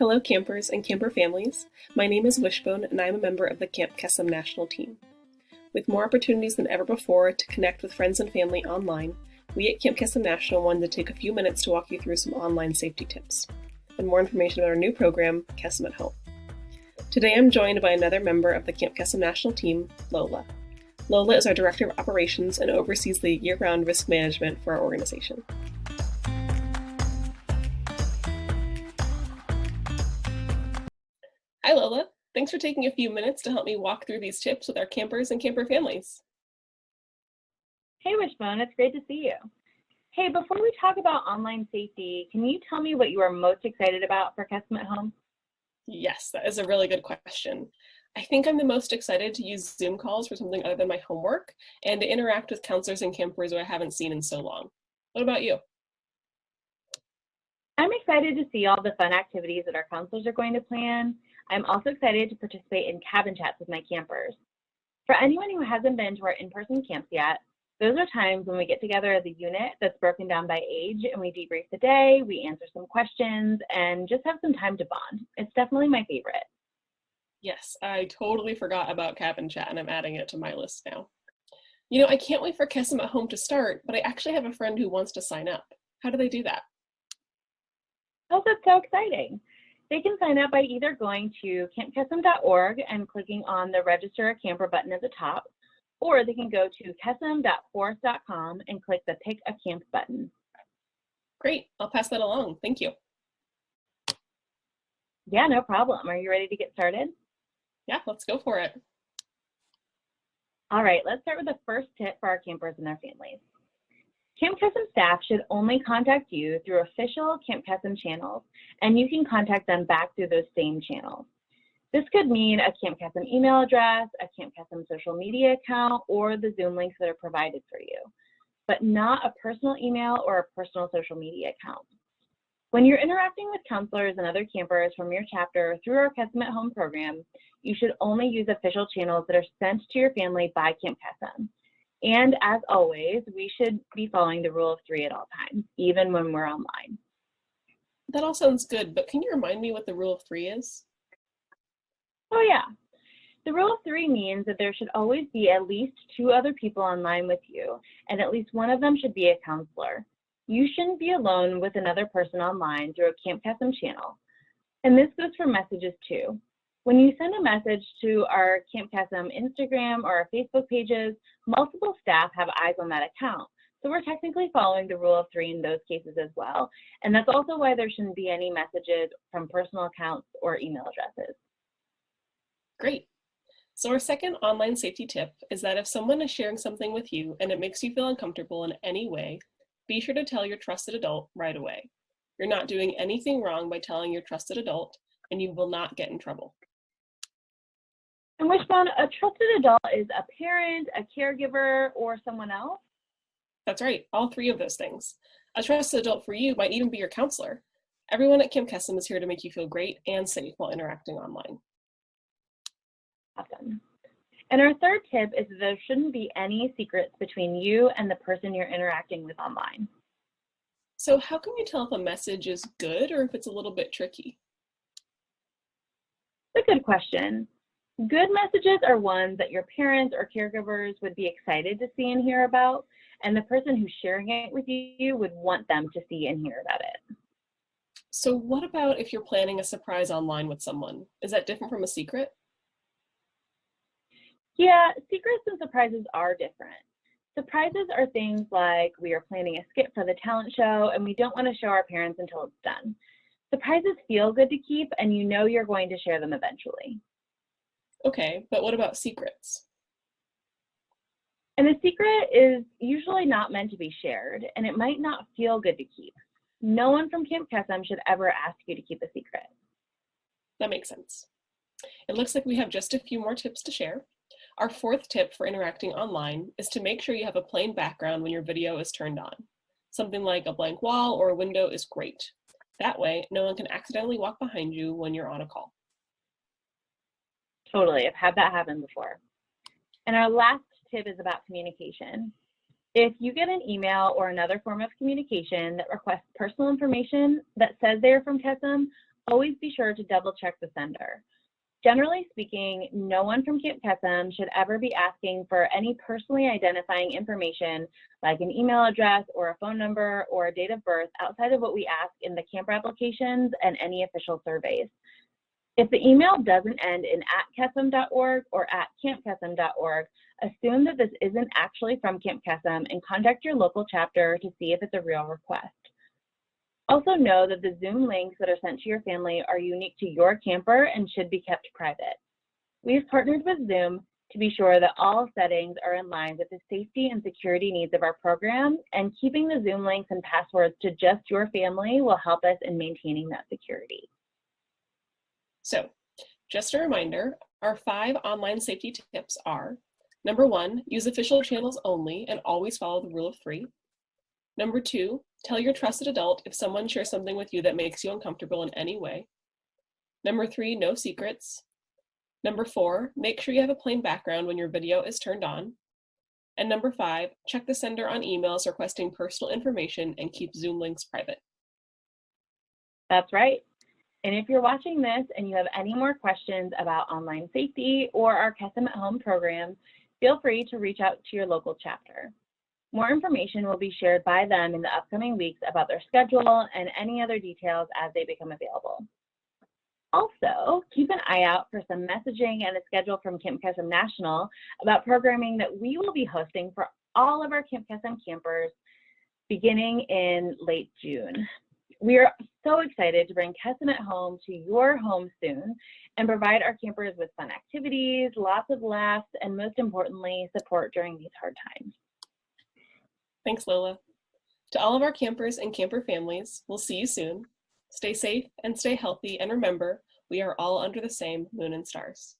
Hello campers and camper families. My name is Wishbone and I am a member of the Camp Kesem national team. With more opportunities than ever before to connect with friends and family online, we at Camp Kesem National wanted to take a few minutes to walk you through some online safety tips and more information about our new program, Kesem at Home. Today I'm joined by another member of the Camp Kesem national team, Lola. Lola is our Director of Operations and oversees the year-round risk management for our organization. Hi Lola, thanks for taking a few minutes to help me walk through these tips with our campers and camper families. Hey Wishbone, it's great to see you. Hey, before we talk about online safety, can you tell me what you are most excited about for Kesem at Home? Yes, that is a really good question. I think I'm the most excited to use Zoom calls for something other than my homework and to interact with counselors and campers who I haven't seen in so long. What about you? I'm excited to see all the fun activities that our counselors are going to plan. I'm also excited to participate in cabin chats with my campers. For anyone who hasn't been to our in-person camps yet, those are times when we get together as a unit that's broken down by age and we debrief the day, we answer some questions, and just have some time to bond. It's definitely my favorite. Yes, I totally forgot about cabin chat and I'm adding it to my list now. You know, I can't wait for Kesem at Home to start, but I actually have a friend who wants to sign up. How do they do that? Oh, that's so exciting. They can sign up by either going to campkesem.org and clicking on the Register a Camper button at the top, or they can go to kesem.forest.com and click the Pick a Camp button. Great, I'll pass that along. Thank you. Yeah, no problem. Are you ready to get started? Yeah, let's go for it. All right, let's start with the first tip for our campers and their families. Camp Kesem staff should only contact you through official Camp Kesem channels, and you can contact them back through those same channels. This could mean a Camp Kesem email address, a Camp Kesem social media account, or the Zoom links that are provided for you, but not a personal email or a personal social media account. When you're interacting with counselors and other campers from your chapter through our Kesem at Home program, you should only use official channels that are sent to your family by Camp Kesem. And as always, we should be following the rule of 3 at all times, even when we're online. That all sounds good, but can you remind me what the rule of 3 is? Oh yeah. The rule of 3 means that there should always be at least 2 other people online with you, and at least one of them should be a counselor. You shouldn't be alone with another person online through a Camp Kesem channel. And this goes for messages too. When you send a message to our Camp Kesem Instagram or our Facebook pages, multiple staff have eyes on that account. So we're technically following the rule of 3 in those cases as well. And that's also why there shouldn't be any messages from personal accounts or email addresses. Great. So our second online safety tip is that if someone is sharing something with you and it makes you feel uncomfortable in any way, be sure to tell your trusted adult right away. You're not doing anything wrong by telling your trusted adult, and you will not get in trouble. And Wishbone, a trusted adult is a parent, a caregiver, or someone else? That's right, all 3 of those things. A trusted adult for you might even be your counselor. Everyone at Camp Kesem is here to make you feel great and safe while interacting online. Awesome. And our third tip is that there shouldn't be any secrets between you and the person you're interacting with online. So how can you tell if a message is good or if it's a little bit tricky? It's a good question. Good messages are ones that your parents or caregivers would be excited to see and hear about, and the person who's sharing it with you would want them to see and hear about it. So what about if you're planning a surprise online with someone? Is that different from a secret? Yeah, secrets and surprises are different. Surprises are things like we are planning a skit for the talent show and we don't want to show our parents until it's done. Surprises feel good to keep and you know you're going to share them eventually. Okay, but what about secrets? And a secret is usually not meant to be shared and it might not feel good to keep. No one from Camp Kesem should ever ask you to keep a secret. That makes sense. It looks like we have just a few more tips to share. Our 4th tip for interacting online is to make sure you have a plain background when your video is turned on. Something like a blank wall or a window is great. That way, no one can accidentally walk behind you when you're on a call. Totally, I've had that happen before. And our last tip is about communication. If you get an email or another form of communication that requests personal information that says they're from Kesem, always be sure to double check the sender. Generally speaking, no one from Camp Kesem should ever be asking for any personally identifying information like an email address or a phone number or a date of birth outside of what we ask in the camper applications and any official surveys. If the email doesn't end in @kesem.org or @campkesem.org, assume that this isn't actually from Camp Kesem and contact your local chapter to see if it's a real request. Also know that the Zoom links that are sent to your family are unique to your camper and should be kept private. We've partnered with Zoom to be sure that all settings are in line with the safety and security needs of our program, and keeping the Zoom links and passwords to just your family will help us in maintaining that security. So, just a reminder, our 5 online safety tips are: number 1, use official channels only and always follow the rule of 3. Number 2, tell your trusted adult if someone shares something with you that makes you uncomfortable in any way. Number 3, no secrets. Number 4, make sure you have a plain background when your video is turned on. And number 5, check the sender on emails requesting personal information and keep Zoom links private. That's right. And if you're watching this and you have any more questions about online safety or our Kesem at Home program, feel free to reach out to your local chapter. More information will be shared by them in the upcoming weeks about their schedule and any other details as they become available. Also, keep an eye out for some messaging and a schedule from Camp Kesem National about programming that we will be hosting for all of our Camp Kesem campers beginning in late June. We are so excited to bring Kesem at Home to your home soon and provide our campers with fun activities, lots of laughs, and most importantly, support during these hard times. Thanks, Lola. To all of our campers and camper families, we'll see you soon. Stay safe and stay healthy, and remember, we are all under the same moon and stars.